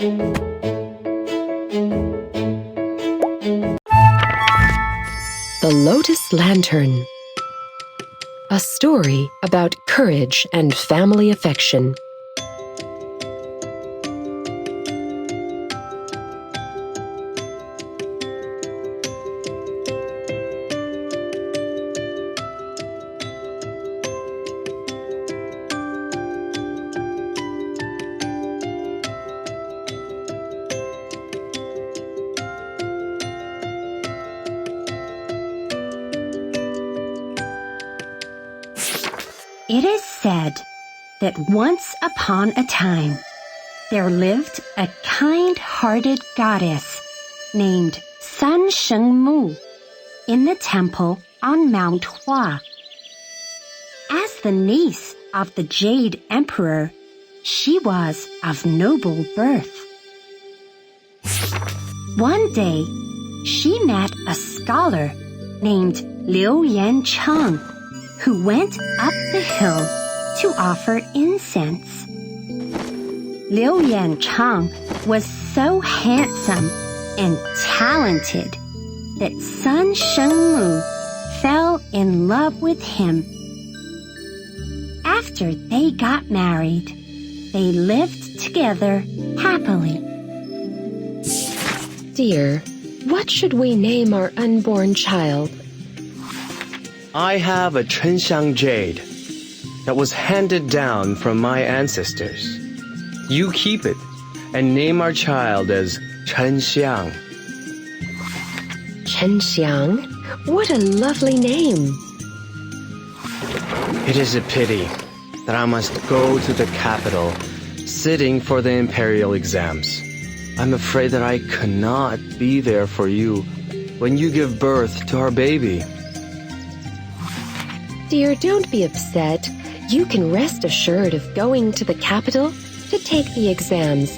The Lotus Lantern. A story about courage and family affection. It is said that once upon a time, there lived a kind-hearted goddess named Sanshengmu in the temple on Mount Hua. As the niece of the Jade Emperor, she was of noble birth. One day, she met a scholar named Shen, who went up the hill to offer incense. Shen was so handsome and talented that Sanshengmu fell in love with him. After they got married, they lived together happily. Dear, what should we name our unborn child? I have a Chenxiang jade that was handed down from my ancestors. You keep it and name our child as Chenxiang. Chenxiang? What a lovely name! It is a pity that I must go to the capital sitting for the imperial exams. I'm afraid that I cannot be there for you when you give birth to our baby. Dear, don't be upset. You can rest assured of going to the capital to take the exams.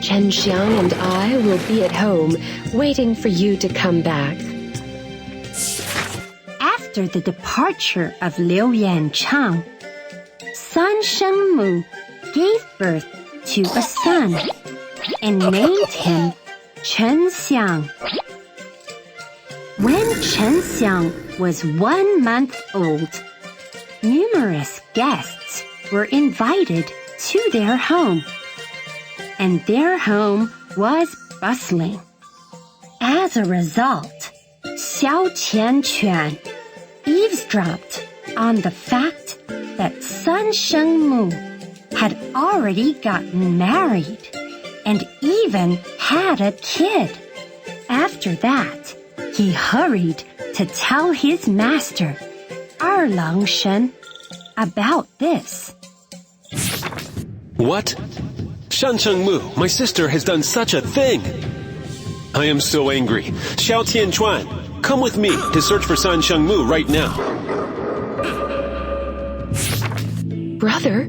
Chenxiang and I will be at home waiting for you to come back. After the departure of Shen, Sanshengmu gave birth to a son and named him Chenxiang. When Chenxiang was 1 month old, numerous guests were invited to their home, and their home was bustling. As a result, Chenxiang eavesdropped on the fact that Sanshengmu had already gotten married and even had a kid. After that, he hurried to tell his master, Erlang Shen, about this. What? Sanshengmu, my sister, has done such a thing! I am so angry. Xiao Tianchuan, come with me to search for Sanshengmu right now. Brother,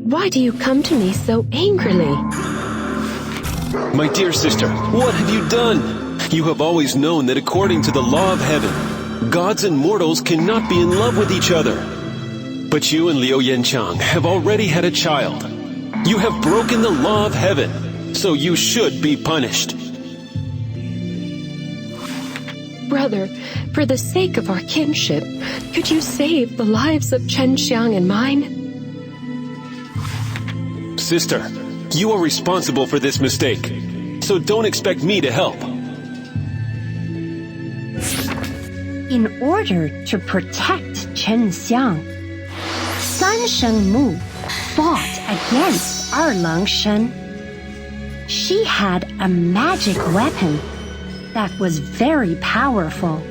why do you come to me so angrily? My dear sister, what have you done? You have always known that according to the law of heaven, gods and mortals cannot be in love with each other. But you and Liu Yanchang have already had a child. You have broken the law of heaven, so you should be punished. Brother, for the sake of our kinship, could you save the lives of Chenxiang and mine? Sister, you are responsible for this mistake, so don't expect me to help. In order to protect Chenxiang, Sanshengmu fought against Erlang Shen. She had a magic weapon that was very powerful,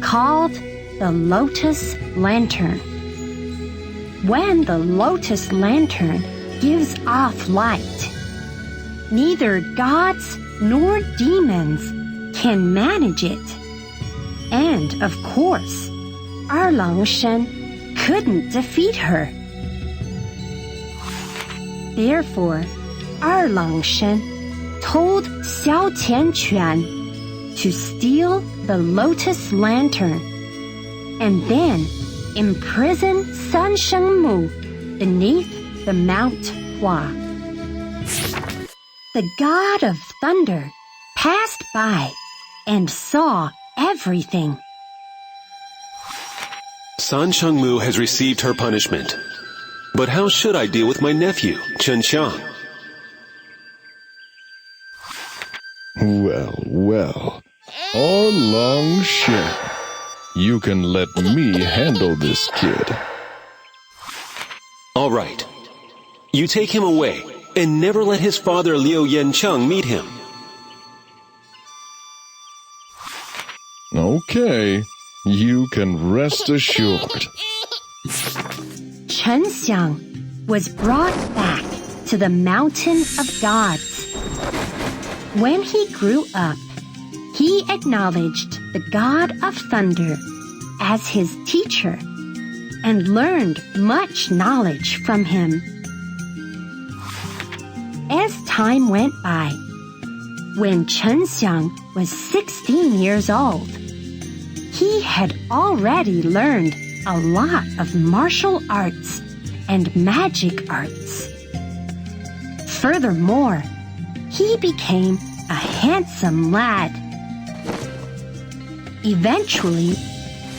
called the Lotus Lantern. When the Lotus Lantern gives off light, neither gods nor demons can manage it. And, of course, Erlang Shen couldn't defeat her. Therefore, Erlang Shen told Xiao Tianchuan to steal the Lotus Lantern and then imprison Sanshengmu beneath the Mount Hua. The god of thunder passed by and saw everything. Sanshengmu has received her punishment. But how should I deal with my nephew, Chenxiang? Well. Erlang Shen. You can let me handle this kid. All right. You take him away, and never let his father Liu Yancheng meet him. Okay, you can rest assured. Chenxiang was brought back to the mountain of gods. When he grew up, he acknowledged the god of thunder as his teacher and learned much knowledge from him. As time went by, when Chenxiang was 16 years old, he had already learned a lot of martial arts and magic arts. Furthermore, he became a handsome lad. Eventually,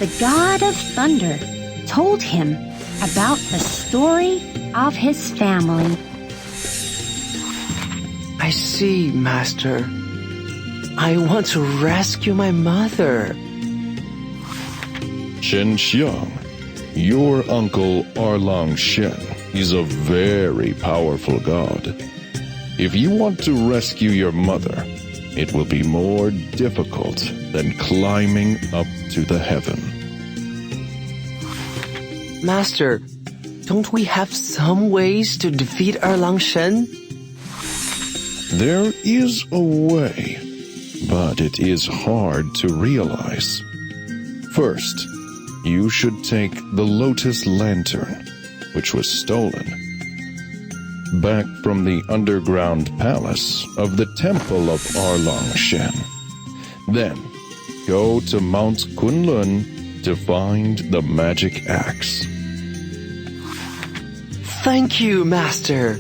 the god of thunder told him about the story of his family. I see, Master. I want to rescue my mother. Chenxiang, your uncle Erlang Shen is a very powerful god. If you want to rescue your mother, it will be more difficult than climbing up to the heaven. Master, don't we have some ways to defeat Erlang Shen? There is a way, but it is hard to realize. First, you should take the Lotus Lantern, which was stolen, back from the underground palace of the temple of Erlang Shen. Then, go to Mount Kunlun to find the magic axe. Thank you, Master.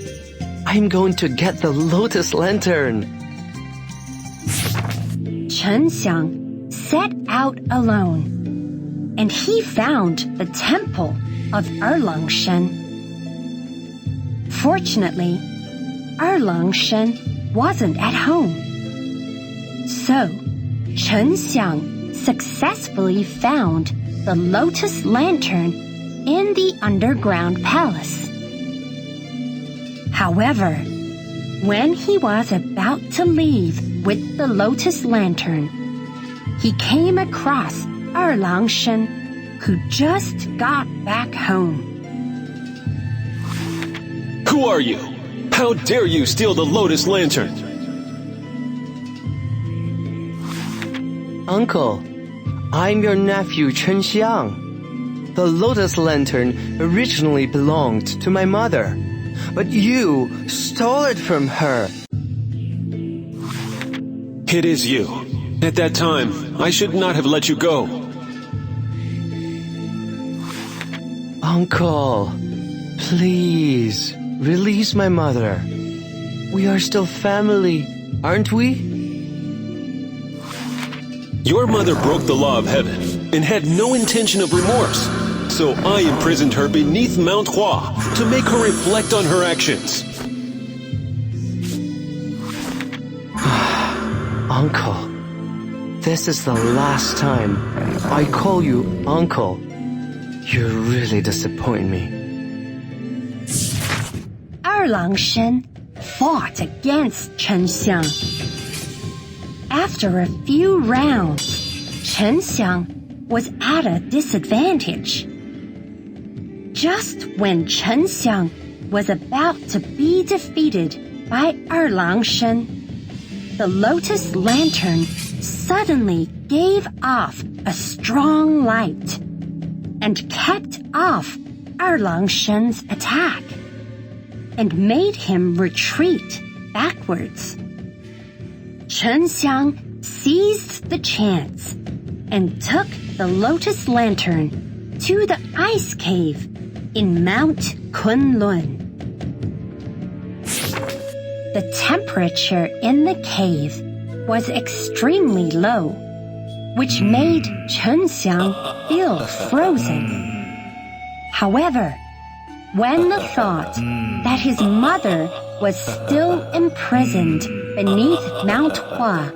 I'm going to get the Lotus Lantern. Chenxiang set out alone, and he found the temple of Erlang Shen. Fortunately, Erlang Shen wasn't at home. So, Chenxiang successfully found the Lotus Lantern in the underground palace. However, when he was about to leave with the Lotus Lantern, he came across Erlang Shen, who just got back home. Who are you? How dare you steal the Lotus Lantern? Uncle, I'm your nephew Chenxiang. The Lotus Lantern originally belonged to my mother, but you stole it from her. It is you. At that time, I should not have let you go. Uncle, please, release my mother. We are still family, aren't we? Your mother broke the law of heaven and had no intention of remorse. So I imprisoned her beneath Mount Hua to make her reflect on her actions. Uncle, this is the last time I call you Uncle. You really disappoint me. Erlang Shen fought against Chenxiang. After a few rounds, Chenxiang was at a disadvantage. Just when Chenxiang was about to be defeated by Erlang Shen, the Lotus Lantern suddenly gave off a strong light and kept off Erlang Shen's attack and made him retreat backwards. Chenxiang seized the chance and took the Lotus Lantern to the ice cave in Mount Kunlun. the temperature in the cave was extremely low, which made Chenxiang feel frozen. However, when the thought that his mother was still imprisoned beneath Mount Hua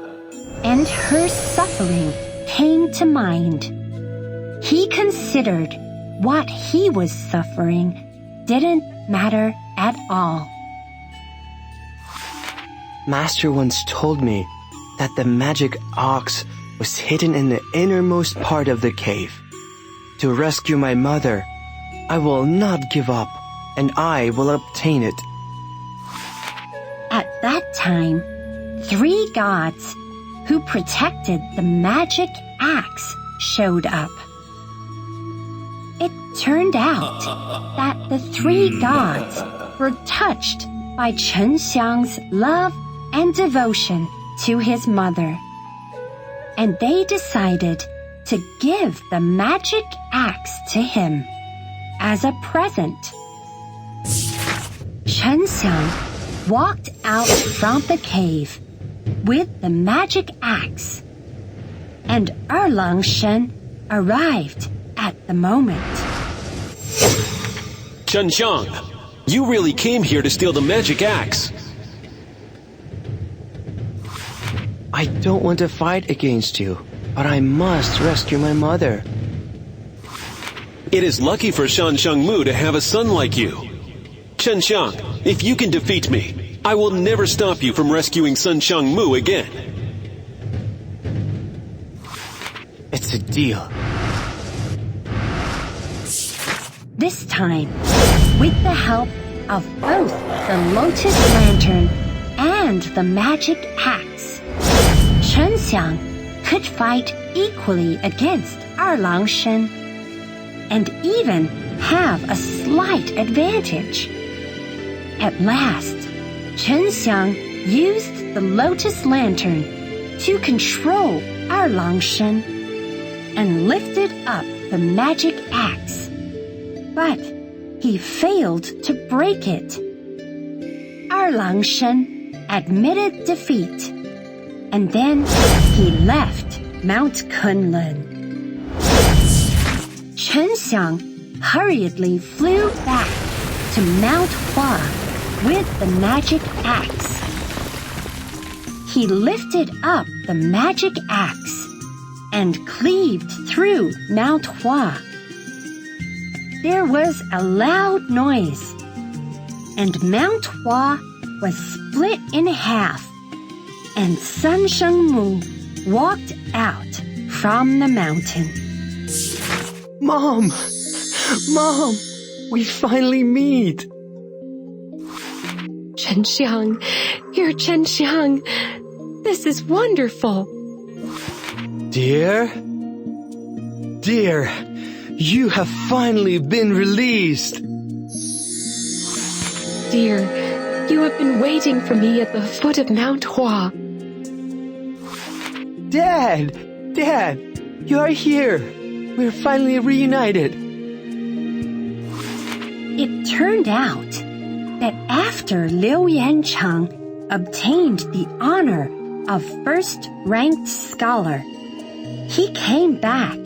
and her suffering came to mind, he considered what he was suffering didn't matter at all. Master once told me that the magic ox was hidden in the innermost part of the cave. To rescue my mother, I will not give up, and I will obtain it. At that time, 3 gods who protected the magic axe showed up. It turned out that the 3 gods were touched by Chenxiang's love and devotion to his mother, and they decided to give the magic axe to him as a present. Chenxiang walked out from the cave with the magic axe, and Erlang Shen arrived at the moment. Chenxiang, you really came here to steal the magic axe. I don't want to fight against you, but I must rescue my mother. It is lucky for Sanshengmu to have a son like you. Chenxiang, if you can defeat me, I will never stop you from rescuing Sanshengmu again. It's a deal. This time, with the help of both the Lotus Lantern and the magic axe, Chenxiang could fight equally against Erlang Shen, and even have a slight advantage. At last, Chenxiang used the Lotus Lantern to control Erlang Shen and lifted up the magic axe. But he failed to break it. Erlang Shen admitted defeat, and then he left Mount Kunlun. Chenxiang hurriedly flew back to Mount Hua with the magic axe. He lifted up the magic axe and cleaved through Mount Hua. There was a loud noise, and Mount Hua was split in half, and Sanshengmu walked out from the mountain. Mom! Mom! We finally meet! Chenxiang, dear Chenxiang, this is wonderful. Dear? Dear, you have finally been released. Dear, you have been waiting for me at the foot of Mount Hua. Dad! Dad! You are here! We're finally reunited. It turned out that after Liu Yancheng obtained the honor of first-ranked scholar, he came back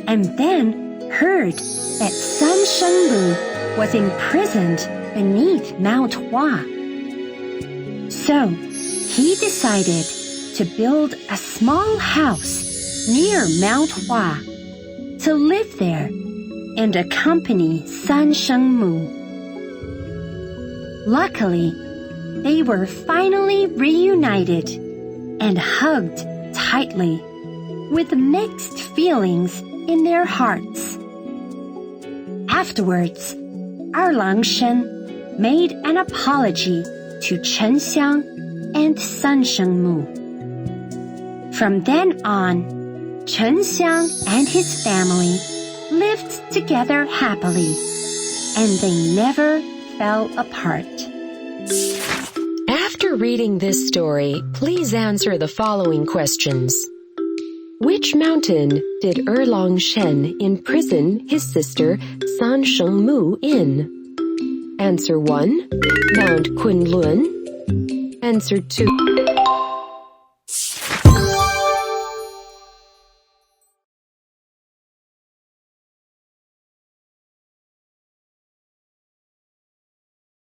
and then heard that Sanshengmu was imprisoned beneath Mount Hua. So he decided to build a small house near Mount Hua to live there and accompany Sanshengmu. Luckily, they were finally reunited and hugged tightly with mixed feelings in their hearts. Afterwards, Erlang Shen made an apology to Chenxiang and Sanshengmu. From then on, Chenxiang and his family lived together happily, and they never fell apart. After reading this story, please answer the following questions. Which mountain did Erlang Shen imprison his sister Sanshengmu in? Answer 1, Mount Kunlun. answered to